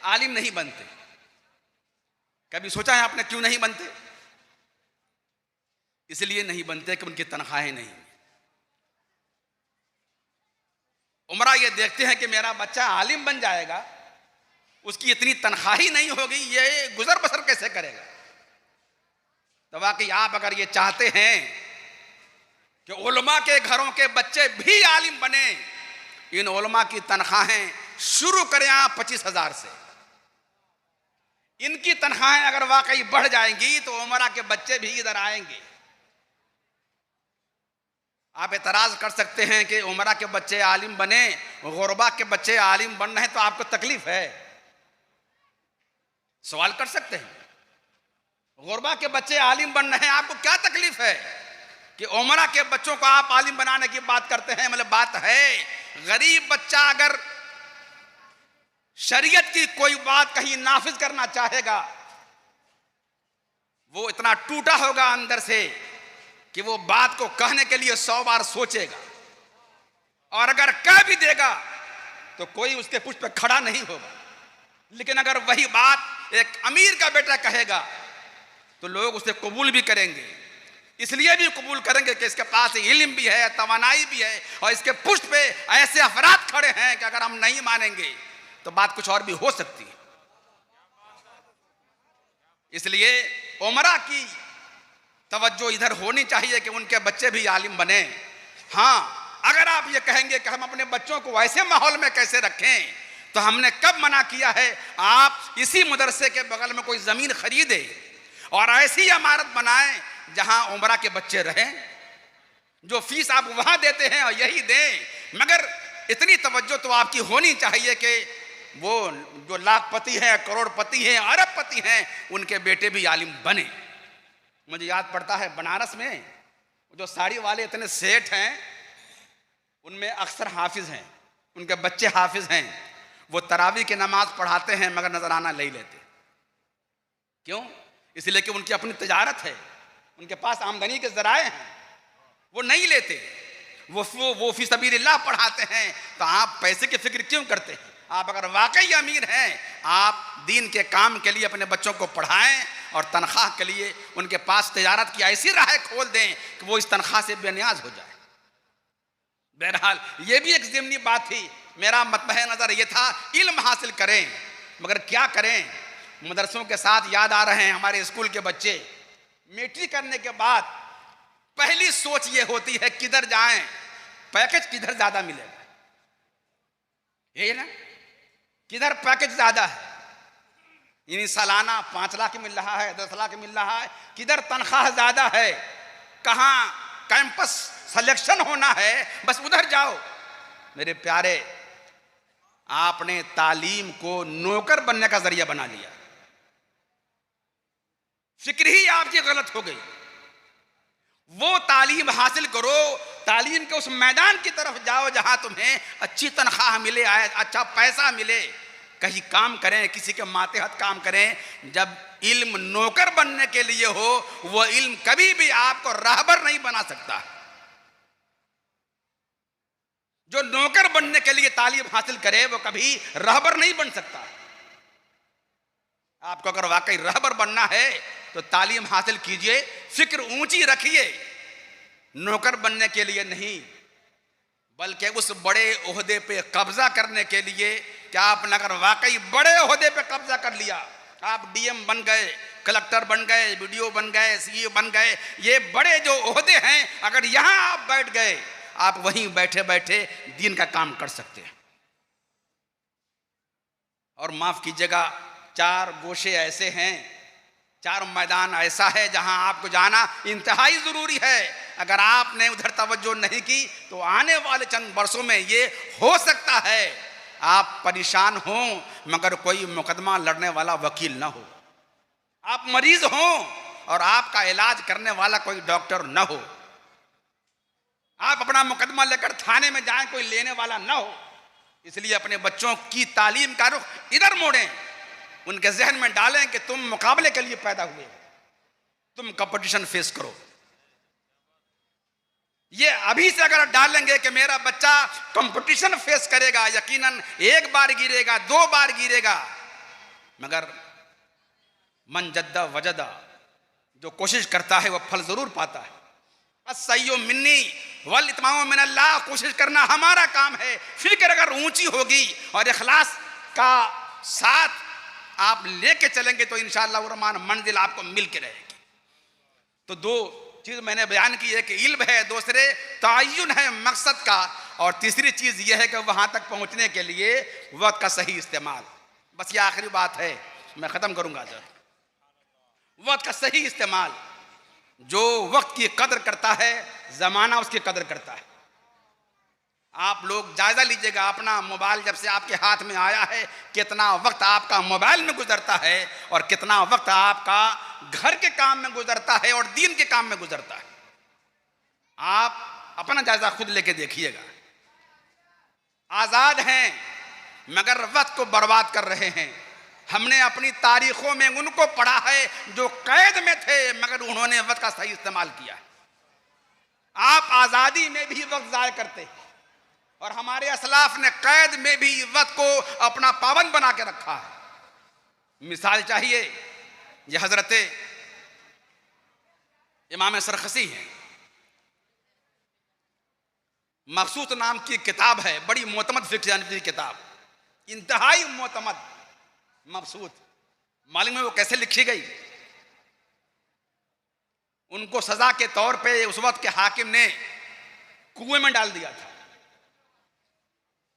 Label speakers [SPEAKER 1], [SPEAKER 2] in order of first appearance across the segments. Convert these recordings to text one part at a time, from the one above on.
[SPEAKER 1] आलिम नहीं बनते। कभी सोचा है आपने क्यों नहीं बनते? इसलिए नहीं बनते कि उनकी तनख्वाहें नहीं। उमरा ये देखते हैं कि मेरा बच्चा आलिम बन जाएगा, उसकी इतनी तनख्वाह ही नहीं होगी, ये गुजर बसर कैसे करेगा? तो वाकई आप अगर ये चाहते हैं कि उलमा के घरों के बच्चे भी आलिम बने, इन उलमा की तनख्वाहें शुरू करें आप 25,000 से। इनकी तनख्वाहें अगर वाकई बढ़ जाएंगी तो उमरा के बच्चे भी इधर आएंगे। आप एतराज कर सकते हैं कि उमरा के बच्चे आलिम बने, गुरबा के बच्चे आलिम बन रहे हैं, तो आपको तकलीफ है? सवाल कर सकते हैं। गुरबा के बच्चे आलिम बन रहे हैं, आपको क्या तकलीफ है कि उमरा के बच्चों को आप आलिम बनाने की बात करते हैं? मतलब बात है, गरीब बच्चा अगर शरीयत की कोई बात कहीं नाफिज करना चाहेगा, वो इतना टूटा होगा अंदर से कि वो बात को कहने के लिए 100 बार सोचेगा, और अगर कह भी देगा तो कोई उसके पुष्प पे खड़ा नहीं होगा। लेकिन अगर वही बात एक अमीर का बेटा कहेगा तो लोग उसे कबूल भी करेंगे। इसलिए भी कबूल करेंगे कि इसके पास इल्म भी है, तवानाई भी है, और इसके पुष्प पे ऐसे अफराद खड़े हैं कि अगर हम नहीं मानेंगे तो बात कुछ और भी हो सकती है। इसलिए उमरा की तवज्जो इधर होनी चाहिए कि उनके बच्चे भी आलिम बने। हाँ, अगर आप ये कहेंगे कि हम अपने बच्चों को ऐसे माहौल में कैसे रखें, तो हमने कब मना किया है? आप इसी मदरसे के बगल में कोई जमीन खरीदे और ऐसी इमारत बनाएं जहां उमरा के बच्चे रहें। जो फीस आप वहां देते हैं और यही दें, मगर इतनी तवज्जो तो आपकी होनी चाहिए कि वो जो लाखपति हैं, करोड़पति हैं, अरबपति हैं, उनके बेटे भी आलिम बने। मुझे याद पड़ता है बनारस में जो साड़ी वाले इतने सेठ हैं, उनमें अक्सर हाफिज हैं, उनके बच्चे हाफिज हैं। वो तरावी की नमाज पढ़ाते हैं मगर नजराना नहीं लेते। क्यों? इसलिए कि उनकी अपनी तजारत है, उनके पास आमदनी के जराए हैं, वो नहीं लेते। वो फी सबीलिल्लाह पढ़ाते हैं। तो आप पैसे की फिक्र क्यों करते हैं? आप अगर वाकई अमीर हैं, आप दीन के काम के लिए अपने बच्चों को पढ़ाएं और तनख्वाह के लिए उनके पास तजारत की ऐसी राहें खोल दें कि वो इस तनख्वाह से बेनियाज हो जाए। बहरहाल ये भी एक ज़िम्नी बात थी। मेरा मतबह नज़र ये था इल्म हासिल करें, मगर क्या करें, मदरसों के साथ याद आ रहे हैं हमारे स्कूल के बच्चे। मैट्रिक करने के बाद पहली सोच ये होती है किधर जाएं, पैकेज किधर ज़्यादा मिलेगा, ये ना, किधर पैकेज ज़्यादा है। यानी सालाना 5 लाख मिल रहा है, 10 लाख मिल रहा है, किधर तनख्वाह ज़्यादा है, कहाँ कैंपस सिलेक्शन होना है, बस उधर जाओ। मेरे प्यारे, आपने तालीम को नौकर बनने का जरिया बना लिया। फिक्र ही आपकी गलत हो गई। वो तालीम हासिल करो, तालीम के उस मैदान की तरफ जाओ जहां तुम्हें अच्छी तनख्वाह मिले, अच्छा पैसा मिले, कहीं काम करें, किसी के मातेहत काम करें। जब इल्म नौकर बनने के लिए हो, वो इल्म कभी भी आपको रहबर नहीं बना सकता। जो नौकर बनने के लिए तालीम हासिल करे वो कभी रहबर नहीं बन सकता। आपको अगर वाकई रहबर बनना है तो तालीम हासिल कीजिए, फिक्र ऊंची रखिए, नौकर बनने के लिए नहीं, बल्कि उस बड़े ओहदे पे कब्जा करने के लिए। क्या आपने अगर वाकई बड़े ओहदे पे कब्जा कर लिया, आप डीएम बन गए, कलेक्टर बन गए, बीडीओ बन गए, सीईओ बन गए, ये बड़े जो ओहदे हैं, अगर यहां आप बैठ गए, आप वहीं बैठे बैठे दीन का काम कर सकते हैं। और माफ कीजिएगा, 4 गोशे ऐसे हैं, 4 मैदान ऐसा है जहां आपको जाना इंतहाई जरूरी है। अगर आपने उधर तवज्जो नहीं की तो आने वाले चंद वर्षों में ये हो सकता है आप परेशान हो मगर कोई मुकदमा लड़ने वाला वकील ना हो, आप मरीज हो और आपका इलाज करने वाला कोई डॉक्टर ना हो, आप अपना मुकदमा लेकर थाने में जाएं, कोई लेने वाला ना हो। इसलिए अपने बच्चों की तालीम का रुख इधर मोड़ें, उनके जहन में डालें कि तुम मुकाबले के लिए पैदा हुए, तुम कंपटीशन फेस करो। ये अभी से अगर डालेंगे कि मेरा बच्चा कंपटीशन फेस करेगा, यकीनन 1 बार गिरेगा, 2 बार गिरेगा, मगर मन जद्दा वजदा, जो कोशिश करता है वह फल जरूर पाता है। असय्यो मिन्नी वल इत्माउ मिनल्लाह, कोशिश करना हमारा काम है। फिक्र अगर ऊंची होगी और इखलास का साथ आप लेके चलेंगे तो इंशाअल्लाह रहमान मंजिल आपको मिल के रहेगी। तो दो चीज मैंने बयान की, एक इल्म है, दूसरे तय्युन है मकसद का, और तीसरी चीज यह है कि वहां तक पहुंचने के लिए वक्त का सही इस्तेमाल। बस ये आखिरी बात है, मैं खत्म करूंगा सर। वक्त का सही इस्तेमाल, जो वक्त की कदर करता है जमाना उसकी कदर करता है। आप लोग जायजा लीजिएगा अपना मोबाइल जब से आपके हाथ में आया है, कितना वक्त आपका मोबाइल में गुजरता है और कितना वक्त आपका घर के काम में गुजरता है और दीन के काम में गुजरता है। आप अपना जायजा खुद लेके देखिएगा। आजाद हैं मगर वक्त को बर्बाद कर रहे हैं। हमने अपनी तारीखों में उनको पढ़ा है जो कैद में थे मगर उन्होंने वक्त का सही इस्तेमाल किया। आप आजादी में भी वक्त जाया करते हैं और हमारे असलाफ ने कैद में भी वक्त को अपना पाबंद बना के रखा है। मिसाल चाहिए, ये हजरत इमाम सरखसी है, मखसूस नाम की किताब है, बड़ी मोतमद फिक्र की किताब, इंतहाई मोतमद मबसूत। मालूम है वो कैसे लिखी गई? उनको सजा के तौर पे उस वक्त के हाकिम ने कुएं में डाल दिया था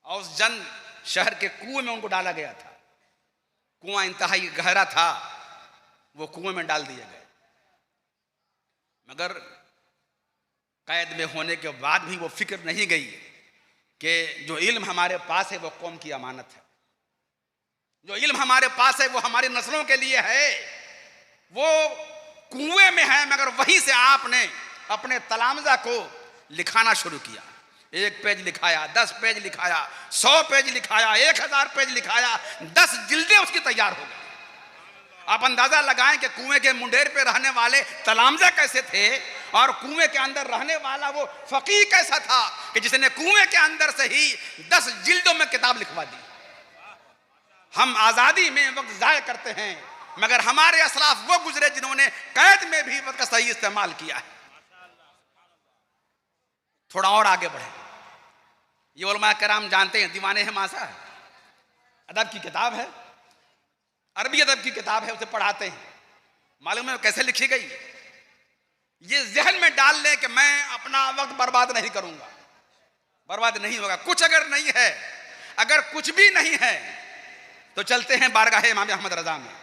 [SPEAKER 1] और उस जन शहर के कुएं में उनको डाला गया था। कुआं इंतहाई गहरा था, वो कुएं में डाल दिए गए। मगर कैद में होने के बाद भी वो फिक्र नहीं गई कि जो इल्म हमारे पास है वो कौम की अमानत है, जो इल्म हमारे पास है वो हमारी नस्लों के लिए है। वो कुएं में है मगर वहीं से आपने अपने तलामजा को लिखाना शुरू किया। 1 पेज लिखाया, 10 पेज लिखाया, 100 पेज लिखाया, 1000 पेज लिखाया, 10 जिल्दें उसकी तैयार हो गई। आप अंदाजा लगाएं कि कुएं के मुंडेर पे रहने वाले तलामजा कैसे थे और कुएं के अंदर रहने वाला वो फकीह कैसा था कि जिसने कुएं के अंदर से ही 10 जिल्दों में किताब लिखवा दी। हम आजादी में वक्त जाया करते हैं मगर हमारे असलाफ वो गुजरे जिन्होंने कैद में भी वक्त का सही इस्तेमाल किया है। थोड़ा और आगे बढ़े। ये उलमा कराम जानते हैं, दीवाने हैं मासा, अदब की किताब है, अरबी अदब की किताब है, उसे पढ़ाते हैं। मालूम है कैसे लिखी गई? ये जहन में डाल ले कि मैं अपना वक्त बर्बाद नहीं करूंगा। बर्बाद नहीं होगा। कुछ अगर नहीं है, अगर कुछ भी नहीं है तो चलते हैं बारगाह इमाम अहमद रजा में।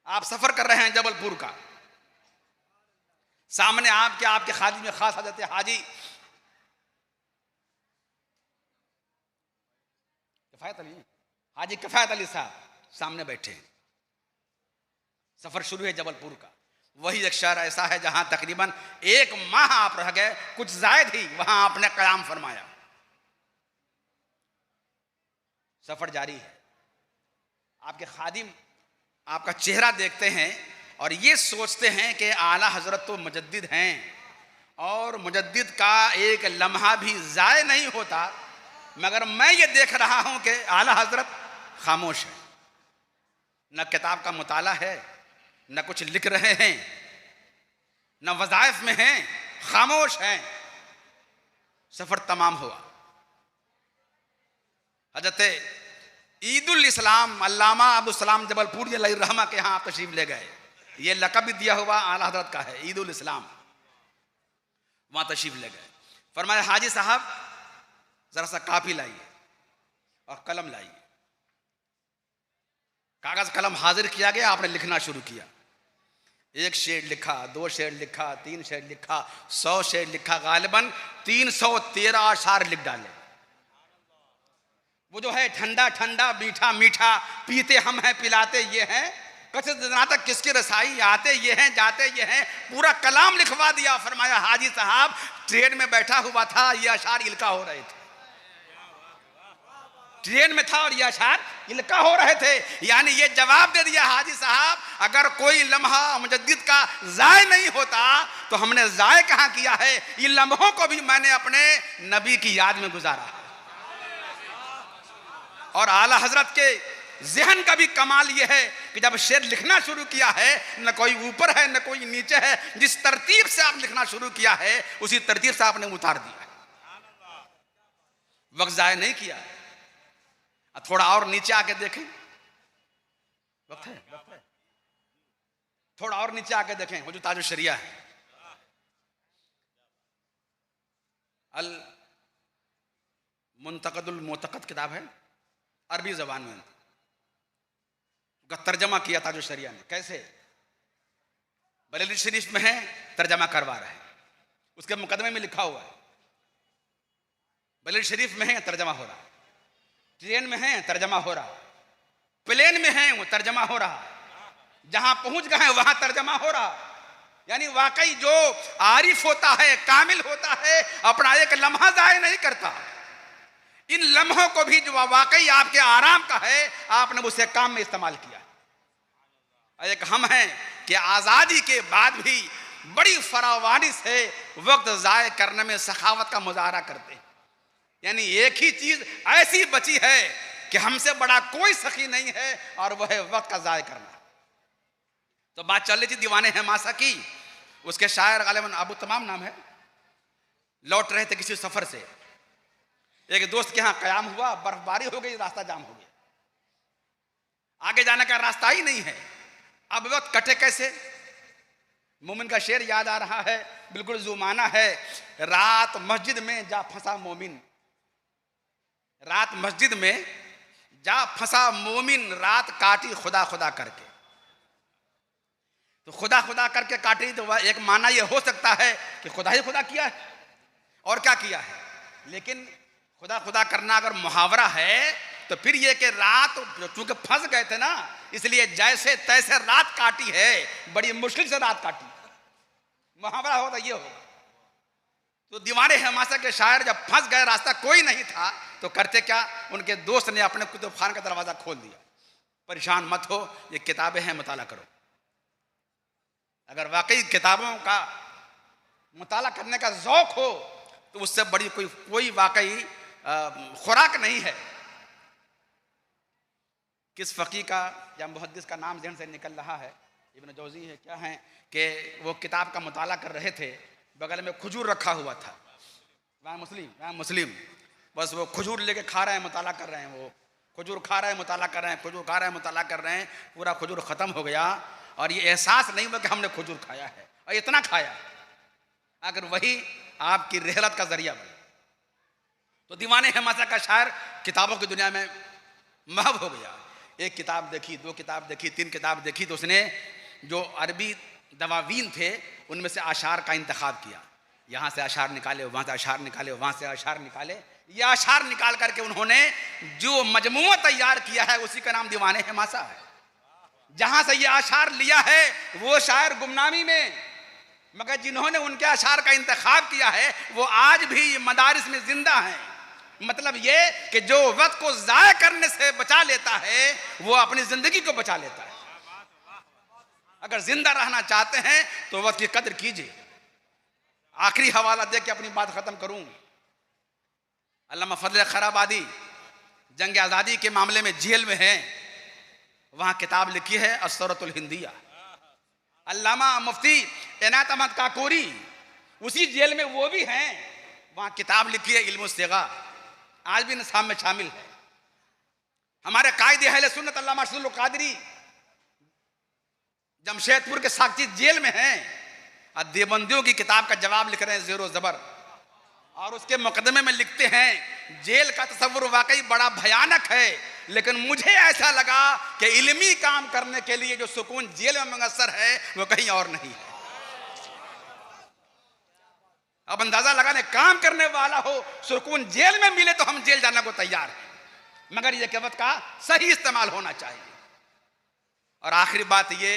[SPEAKER 1] आप सफर कर रहे हैं जबलपुर का, सामने आपके खादी में खास हजरत हाजी किफायत अली साहब सामने बैठे हैं। सफर शुरू है जबलपुर का। वही एक शहर ऐसा है जहां तकरीबन 1 माह आप रह गए, कुछ जायद ही वहां आपने क़याम फरमाया। सफर जारी है। आपके खादिम आपका चेहरा देखते हैं और ये सोचते हैं कि आला हजरत तो मुजद्दिद हैं और मुजद्दिद का एक लम्हा भी ज़ाय नहीं होता, मगर मैं ये देख रहा हूं कि आला हजरत खामोश है, न किताब का मुताला है, न कुछ लिख रहे हैं, न वज़ाइफ में हैं, खामोश हैं। सफर तमाम हुआ। हजरत ईदुल इस्लाम अल्लामा अबू सलाम जबलपुरी रहमा के यहाँ आप तशरीफ ले गए। ये लक़ब भी दिया हुआ आला हजरत का है, ईदुल इस्लाम। वहाँ तशरीफ ले गए। फरमाया हाजी साहब जरा सा कापी लाइए और कलम लाइए। कागज कलम हाजिर किया गया, आपने लिखना शुरू किया। 1 शेर लिखा, 2 शेर लिखा, 3 शेर लिखा, 100 शेर लिखा, गालिबन 313 अशार लिख डाले। वो जो है ठंडा ठंडा मीठा मीठा, पीते हम हैं पिलाते ये हैं, कसरत जनातक किसकी रसाई, आते ये हैं जाते ये हैं, पूरा कलाम लिखवा दिया। फरमाया हाजी साहब ट्रेन में बैठा हुआ था, ये अशार इल्का हो रहे थे। ट्रेन में था और ये अशार इल्का हो रहे थे। यानी ये जवाब दे दिया हाजी साहब, अगर कोई लम्हा मुजद्दिद का ज़ाय नहीं होता तो हमने ज़ाय कहाँ किया है? इन लम्हों को भी मैंने अपने नबी की याद में गुजारा। और आला हजरत के जहन का भी कमाल यह है कि जब शेर लिखना शुरू किया है, न कोई ऊपर है न कोई नीचे है, जिस तरतीब से आप लिखना शुरू किया है उसी तरतीब से आपने उतार दिया, वक्त जाया नहीं किया। थोड़ा और नीचे आके देखें, वक्त है, थोड़ा और नीचे आके देखें, वो जो ताजु शरिया है, अल मुंतकदुल मुतकद किताब है, अरबी जबान में उसका तर्जमा किया ताजु शरिया ने। कैसे? बरेलवी शरीफ में है, तर्जमा करवा रहा है, उसके मुकदमे में लिखा हुआ है, बरेलवी शरीफ में है, तर्जमा हो रहा, ट्रेन में है, तर्जमा हो रहा, प्लेन में है, वो तर्जमा हो रहा, जहां पहुंच गए वहां तर्जमा हो रहा। यानी वाकई जो आरिफ होता है, कामिल होता है, अपना एक लम्हा जाया नहीं करता। इन लम्हों को भी जो वाकई आपके आराम का है, आपने उसे काम में इस्तेमाल किया। एक हम हैं कि आजादी के बाद भी बड़ी फरावानी से वक्त जाया करने में सखावत का मुजाहरा करते हैं। यानी एक ही चीज ऐसी बची है कि हमसे बड़ा कोई सखी नहीं है, और वह है वक्त का जाया करना। तो बात चल रही थी दीवाने हमासा की, उसके शायर गालिबन अबू तमाम नाम है, लौट रहे थे किसी सफर से, एक दोस्त के यहाँ कयाम हुआ, बर्फबारी हो गई, रास्ता जाम हो गया, आगे जाने का रास्ता ही नहीं है। अब वक्त कटे कैसे? मोमिन का शेर याद आ रहा है, बिल्कुल जुमाना है, रात मस्जिद में जा फंसा मोमिन, रात मस्जिद में जा फंसा मोमिन, रात काटी खुदा खुदा करके। तो खुदा खुदा करके काटी, तो वह एक माना यह हो सकता है कि खुदा ही खुदा किया है, और क्या किया है। लेकिन खुदा खुदा करना अगर मुहावरा है, तो फिर यह कि रात चूंकि फंस गए थे ना, इसलिए जैसे तैसे रात काटी है, बड़ी मुश्किल से रात काटी, मुहावरा होता ये होगा। तो दीवाने हमासा के शायर जब फंस गए, रास्ता कोई नहीं था, तो करते क्या, उनके दोस्त ने अपने कुतुब खान का दरवाजा खोल दिया, परेशान मत हो, ये किताबें हैं, मुताला करो। अगर वाकई किताबों का मुताला करने का ज़ौक़ हो, तो उससे बड़ी कोई वाकई खुराक नहीं है। किस फ़कीह का या मुहद्दिस का नाम ज़हन से निकल रहा है, इब्न जौज़ी है क्या है, कि वो किताब का मुताला कर रहे थे, बगल में खजूर रखा हुआ था, वहाँ मुस्लिम, बस वो खजूर लेके खा रहे हैं, मुताला कर रहे हैं, वो खजूर खा रहे हैं, मुताला कर रहे हैं, खजूर खा रहे हैं, मुताला कर रहे हैं, पूरा खजूर ख़त्म हो गया, और ये एहसास नहीं हुआ कि हमने खजूर खाया है, और इतना खाया। अगर वही आपकी रहलत का जरिया बने, तो दीवाने हमासा का शायर किताबों की दुनिया में महब हो गया। एक किताब देखी, दो किताब देखी, तीन किताब देखी, तो उसने जो अरबी दवावीन थे उनमें से अशार का इंतखाब किया, यहाँ से अशार निकाले, वहाँ से अशार निकाले, वहाँ से अशार निकाले, ये अशार निकाल करके उन्होंने जो मजमूआ तैयार किया है उसी का नाम दीवाने हमासा है। जहाँ से ये अशार लिया है वो शायर गुमनामी में, मगर जिन्होंने उनके अशार का इंतखाब किया है वो आज भी मदारिस में जिंदा हैं। मतलब ये कि जो वक्त को ज़ाया करने से बचा लेता है वो अपनी जिंदगी को बचा लेता है। अगर जिंदा रहना चाहते हैं तो वक्त की कदर कीजिए। आखिरी हवाला दे के अपनी बात खत्म करूं, अल्लामा फजल खैराबादी जंग आज़ादी के मामले में जेल में है, वहां किताब लिखी है अस्सरतुल हिंदिया। अल्लामा मुफ्ती इनायत अहमद काकोरी उसी जेल में वो भी हैं, वहां किताब लिखी है इल्मुस्सिगा, आज भी निसाब में शामिल है। हमारे कायदे अहले सुन्नत अल्लामा अरशदुल कादरी जमशेदपुर के साक्ची जेल में हैं, और देवबंदियों की किताब का जवाब लिख रहे हैं ज़ेरो ज़बर, और उसके मुकदमे में लिखते हैं जेल का तस्वुर वाकई बड़ा भयानक है, लेकिन मुझे ऐसा लगा कि इल्मी काम करने के लिए जो सुकून जेल में मुयस्सर है वो कहीं और नहीं है। अब अंदाजा लगाने, काम करने वाला हो सुकून जेल में मिले तो हम जेल जाने को तैयार हैं, मगर यह वक्त का सही इस्तेमाल होना चाहिए। और आखिरी बात ये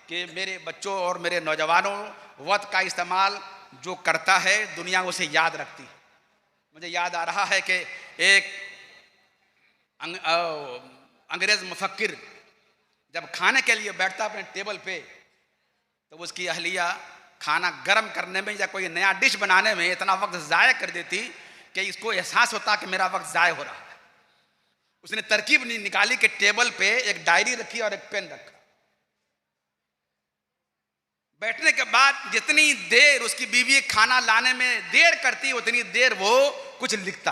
[SPEAKER 1] कि मेरे बच्चों और मेरे नौजवानों, वक्त का इस्तेमाल जो करता है दुनिया उसे याद रखती है। मुझे याद आ रहा है कि एक अंग्रेज मुफक्किर जब खाने के लिए बैठता अपने टेबल पे, तो उसकी अहलिया खाना गर्म करने में या कोई नया डिश बनाने में इतना वक्त ज़ाया कर देती कि इसको एहसास होता कि मेरा वक्त ज़ाया हो रहा है। उसने तरकीब निकाली कि टेबल पे एक डायरी रखी और एक पेन रखा। बैठने के बाद जितनी देर उसकी बीवी खाना लाने में देर करती, उतनी देर वो कुछ लिखता।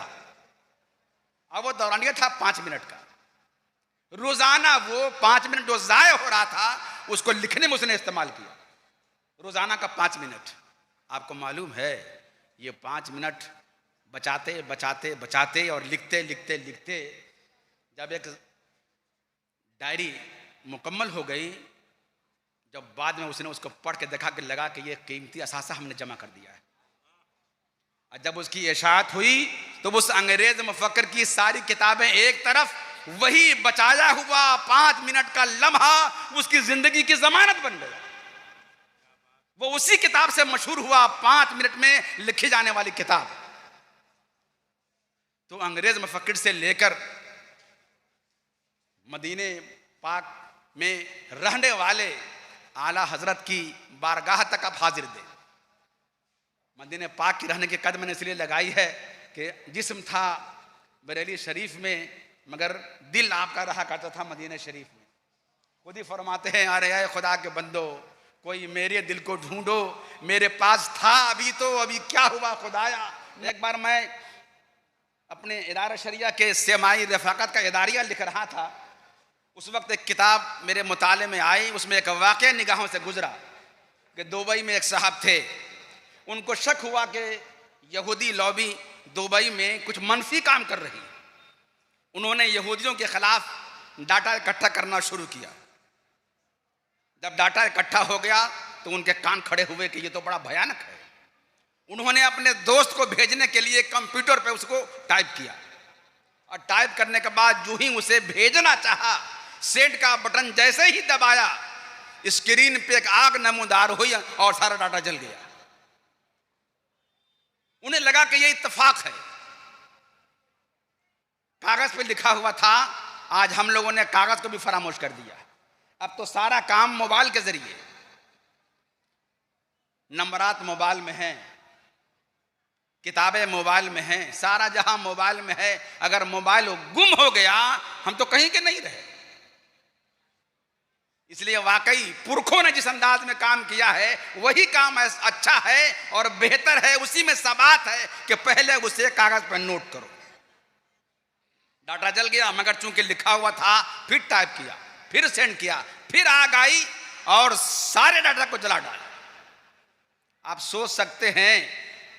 [SPEAKER 1] अब वो दौरानिया था 5 मिनट का। रोजाना वो 5 मिनट जो जाया हो रहा था उसको लिखने में उसने इस्तेमाल किया। रोजाना का 5 मिनट। आपको मालूम है ये 5 मिनट बचाते बचाते बचाते और लिखते लिखते लिखते जब एक डायरी मुकम्मल हो गई, जब बाद में उसने उसको पढ़ के देखा कि लगा कि ये कीमती असासा हमने जमा कर दिया है। और जब उसकी इशाअत हुई तो उस अंग्रेज मुफक्किर की सारी किताबें एक तरफ, वही बचाया हुआ 5 मिनट का लम्हा उसकी जिंदगी की जमानत बन गया। वो उसी किताब से मशहूर हुआ, 5 मिनट में लिखी जाने वाली किताब। तो अंग्रेज मुफक्किर से लेकर मदीने पाक में रहने वाले आला हजरत की बारगाह तक आप हाजिर दे। मदीने पाक की रहने की कद मैंने इसलिए लगाई है कि जिस्म था बरेली शरीफ में, मगर दिल आपका रहा करता था मदीने शरीफ में। खुद ही फरमाते हैं, अरे आए खुदा के बंदो, कोई मेरे दिल को ढूंढो, मेरे पास था अभी तो अभी क्या हुआ खुदाया। एक बार मैं अपने इदारा शरिया के सेमाई रफाकत का इदारिया लिख रहा था। उस वक्त एक किताब मेरे मुताले में आई, उसमें एक वाक़या निगाहों से गुजरा कि दुबई में एक साहब थे। उनको शक हुआ कि यहूदी लॉबी दुबई में कुछ मनफी काम कर रही। उन्होंने यहूदियों के खिलाफ डाटा इकट्ठा करना शुरू किया। जब डाटा इकट्ठा हो गया तो उनके कान खड़े हुए कि ये तो बड़ा भयानक है। उन्होंने अपने दोस्त को भेजने के लिए कंप्यूटर पे उसको टाइप किया, और टाइप करने के बाद जो ही उसे भेजना चाहा, सेंड का बटन जैसे ही दबाया, स्क्रीन पे एक आग नमूदार हुई और सारा डाटा जल गया। उन्हें लगा कि ये इत्तेफाक है। कागज पे लिखा हुआ था, आज हम लोगों ने कागज को भी फरामोश कर दिया। अब तो सारा काम मोबाइल के जरिए, नंबरात मोबाइल में हैं, किताबें मोबाइल में हैं, सारा जहां मोबाइल में है। अगर मोबाइल गुम हो गया हम तो कहीं के नहीं रहे। इसलिए वाकई पुरखों ने जिस अंदाज में काम किया है वही काम अच्छा है और बेहतर है। उसी में सबात है कि पहले उसे कागज पर नोट करो। डाटा जल गया, मगर चूंकि लिखा हुआ था, फिर टाइप किया, फिर सेंड किया, फिर आग आई और सारे डाटा को जला डाला। आप सोच सकते हैं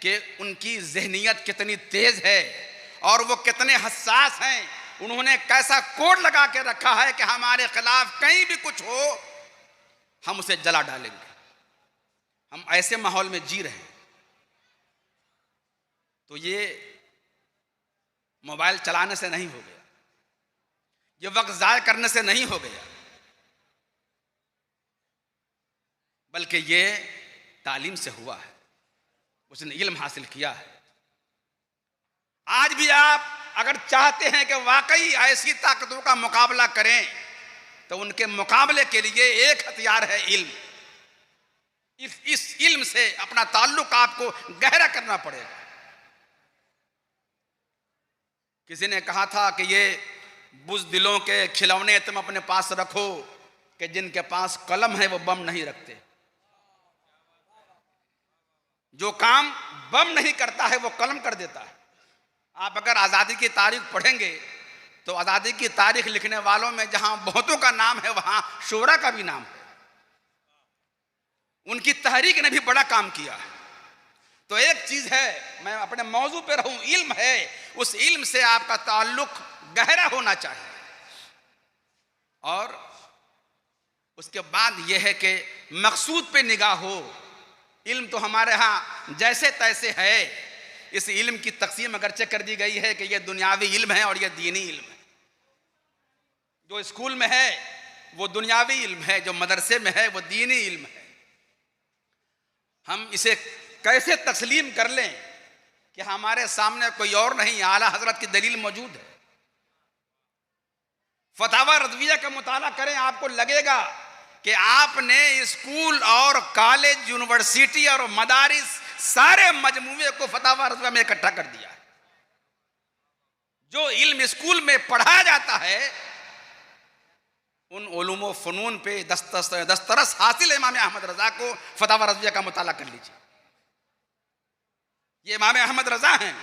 [SPEAKER 1] कि उनकी ज़हनियत कितनी तेज है और वो कितने हसास हैं। उन्होंने कैसा कोड लगा के रखा है कि हमारे खिलाफ कहीं भी कुछ हो हम उसे जला डालेंगे। हम ऐसे माहौल में जी रहे हैं। तो ये मोबाइल चलाने से नहीं हो गया, ये वक्त ज़ाय करने से नहीं हो गया, बल्कि ये तालीम से हुआ है। उसने इल्म हासिल किया है। आज भी आप अगर चाहते हैं कि वाकई ऐसी ताकतों का मुकाबला करें तो उनके मुकाबले के लिए एक हथियार है इल्म। इस इल्म से अपना ताल्लुक आपको गहरा करना पड़ेगा। किसी ने कहा था कि ये बुज़दिलों के खिलौने तुम अपने पास रखो कि जिनके पास कलम है वो बम नहीं रखते। जो काम बम नहीं करता है वो कलम कर देता है। आप अगर आज़ादी की तारीख पढ़ेंगे तो आज़ादी की तारीख लिखने वालों में जहां बहुतों का नाम है वहां शोरा का भी नाम है। उनकी तहरीक ने भी बड़ा काम किया है। तो एक चीज है, मैं अपने मौजू पे रहूं, इल्म है। उस इल्म से आपका ताल्लुक गहरा होना चाहिए। और उसके बाद यह है कि मकसूद पे निगाह हो। इल्म तो हमारे यहाँ जैसे तैसे है। इस इल्म की तकसीम अगरचे कर दी गई है कि यह दुनियावी इल्म है और यह दीनी इल्म है। जो स्कूल में है वो दुनियावी इल्म है, जो मदरसे में है वो दीनी इल्म है। हम इसे कैसे तस्लीम कर लें कि हमारे सामने कोई और नहीं, आला हजरत की दलील मौजूद है। फतावा रज़विया का मुताला करें, आपको लगेगा कि आपने स्कूल और कॉलेज, यूनिवर्सिटी और मदारिस सारे मजमूए को फतावा रज़विया में इकट्ठा कर दिया है। जो इल्म स्कूल में पढ़ाया जाता है उन उलूम व फ़नून पे दस्तरस हासिल है इमाम अहमद रज़ा को। फतावा रज़विया का मुताला कर लीजिए। ये इमाम अहमद रज़ा हैं,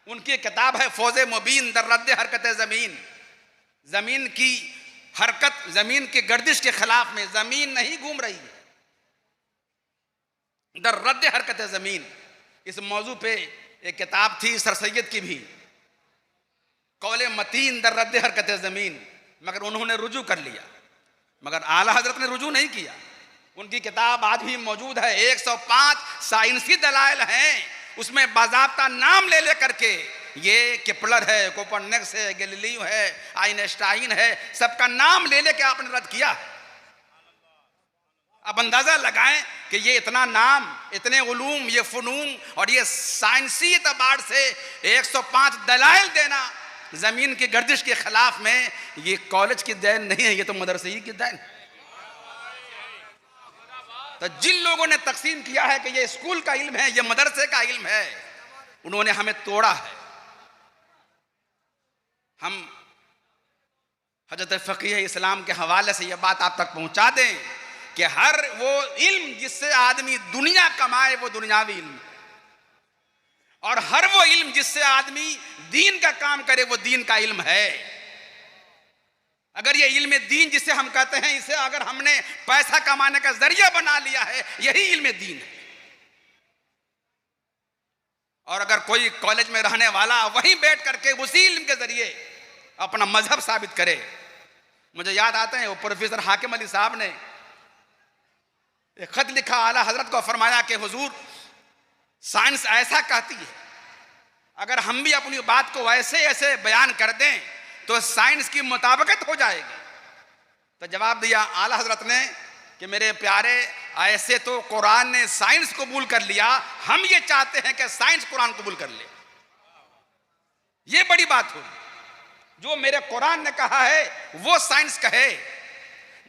[SPEAKER 1] उनकी किताब है फौज़ मुबीन दर रद्द हरकत ज़मीन। ज़मीन की हरकत, ज़मीन की गर्दिश के खिलाफ में, ज़मीन नहीं घूम रही है, दर रद्द हरकत ज़मीन। इस मौजू पे एक किताब थी सर सैयद की भी, कौले मतीन दर रद्द हरकत ज़मीन, मगर उन्होंने रुजू कर लिया, मगर आला हजरत ने रुजू नहीं किया। उनकी किताब आज भी मौजूद है, 105 साइंसी दलाइल हैं, उसमें बाज़ाब्ता नाम ले करके ये केपलर है, कोपरनिकस है, गैलीलियो है, आइंस्टाइन है, सबका नाम ले के आपने रद्द किया। अब अंदाजा लगाएं कि ये इतना नाम, इतने उलूम, ये फ़नून और ये साइंसी एतबार से 105 दलाइल देना ज़मीन की गर्दिश के खिलाफ में, ये कॉलेज की देन नहीं है, ये तो मदरसे ही की देन। तो जिन लोगों ने तकसीम किया है कि ये स्कूल का इल्म है, ये मदरसे का इल्म है, उन्होंने हमें तोड़ा है। हम हजरत फ़क़ीह इस्लाम के हवाले से ये बात आप तक पहुंचा दें कि हर वो इल्म जिससे आदमी दुनिया कमाए वो दुनियावी इल्म है, और हर वो इल्म जिससे आदमी दीन का काम करे वो दीन का इल्म है। अगर ये इल्म दीन जिसे हम कहते हैं, इसे अगर हमने पैसा कमाने का जरिया बना लिया है, यही इल्म दीन है। और अगर कोई कॉलेज में रहने वाला वहीं बैठ करके उसी इल्म के जरिए अपना मजहब साबित करे। मुझे याद आते हैं वो प्रोफेसर हाकिम अली साहब ने एक खत लिखा, आला हजरत को फरमाया कि हुजूर साइंस ऐसा कहती है, अगर हम भी अपनी बात को ऐसे ऐसे बयान कर दें तो साइंस की मुताबिकत हो जाएगी। तो जवाब दिया आला हजरत ने कि मेरे प्यारे, ऐसे तो कुरान ने साइंस कबूल कर लिया, हम ये चाहते हैं कि साइंस कुरान कबूल कर ले। ये बड़ी बात होगी। जो मेरे कुरान ने कहा है वो साइंस कहे,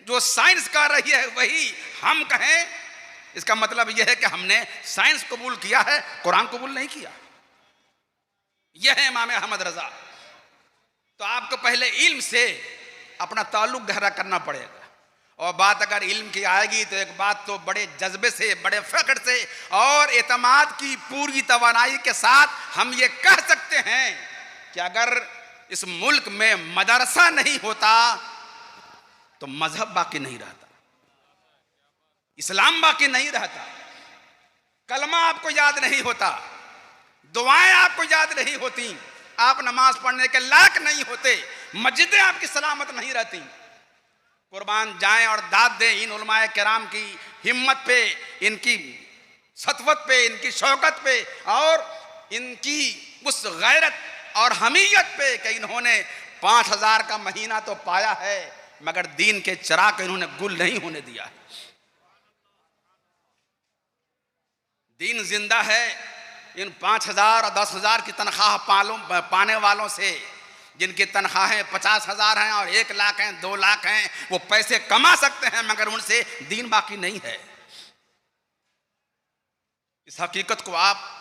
[SPEAKER 1] जो साइंस कह रही है वही हम कहें। इसका मतलब यह है कि हमने साइंस कबूल किया है, कुरान कबूल नहीं किया। यह है इमाम अहमद रज़ा। तो आपको पहले इल्म से अपना ताल्लुक गहरा करना पड़ेगा, और बात अगर इल्म की आएगी तो एक बात तो बड़े जज्बे से, बड़े फ़ख्र से और एतमाद की पूरी तवानाई के साथ हम ये कह सकते हैं कि अगर इस मुल्क में मदरसा नहीं होता तो मजहब बाकी नहीं रहता, इस्लाम बाकी नहीं रहता, कलमा आपको याद नहीं होता, दुआएं आपको याद नहीं होती, आप नमाज पढ़ने के लायक नहीं होते, मस्जिदें आपकी सलामत नहीं रहती। कुर्बान जाएं और दाद दें इन उलमाए किराम की हिम्मत पे, इनकी सतवत पे, इनकी शौकत पे और इनकी उस गैरत और हमीयत पे कि इन्होंने 5000 का महीना तो पाया है मगर दीन के चिराग इन्होंने गुल नहीं होने दिया है। दीन जिंदा है इन 5000 और 10,000 की तनख्वाह पाने वालों से, जिनकी तनख्वाहें 50,000 हैं और 1 लाख हैं, 2 लाख हैं। वो पैसे कमा सकते हैं मगर उनसे दीन बाकी नहीं है। इस हकीकत को आप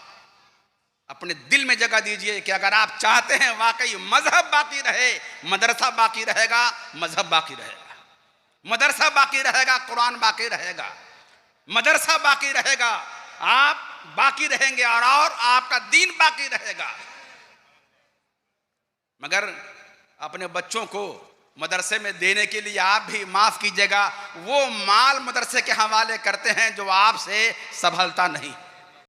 [SPEAKER 1] अपने दिल में जगह दीजिए कि अगर आप चाहते हैं वाकई मजहब बाकी रहे, मदरसा बाकी रहेगा, मजहब बाकी रहेगा, मदरसा बाकी रहेगा, कुरान बाकी रहेगा, मदरसा बाकी रहेगा, आप बाकी रहेंगे और आपका दीन बाकी रहेगा। मगर अपने बच्चों को मदरसे में देने के लिए आप भी, माफ कीजिएगा, वो माल मदरसे के हवाले करते हैं जो आपसे संभलता नहीं।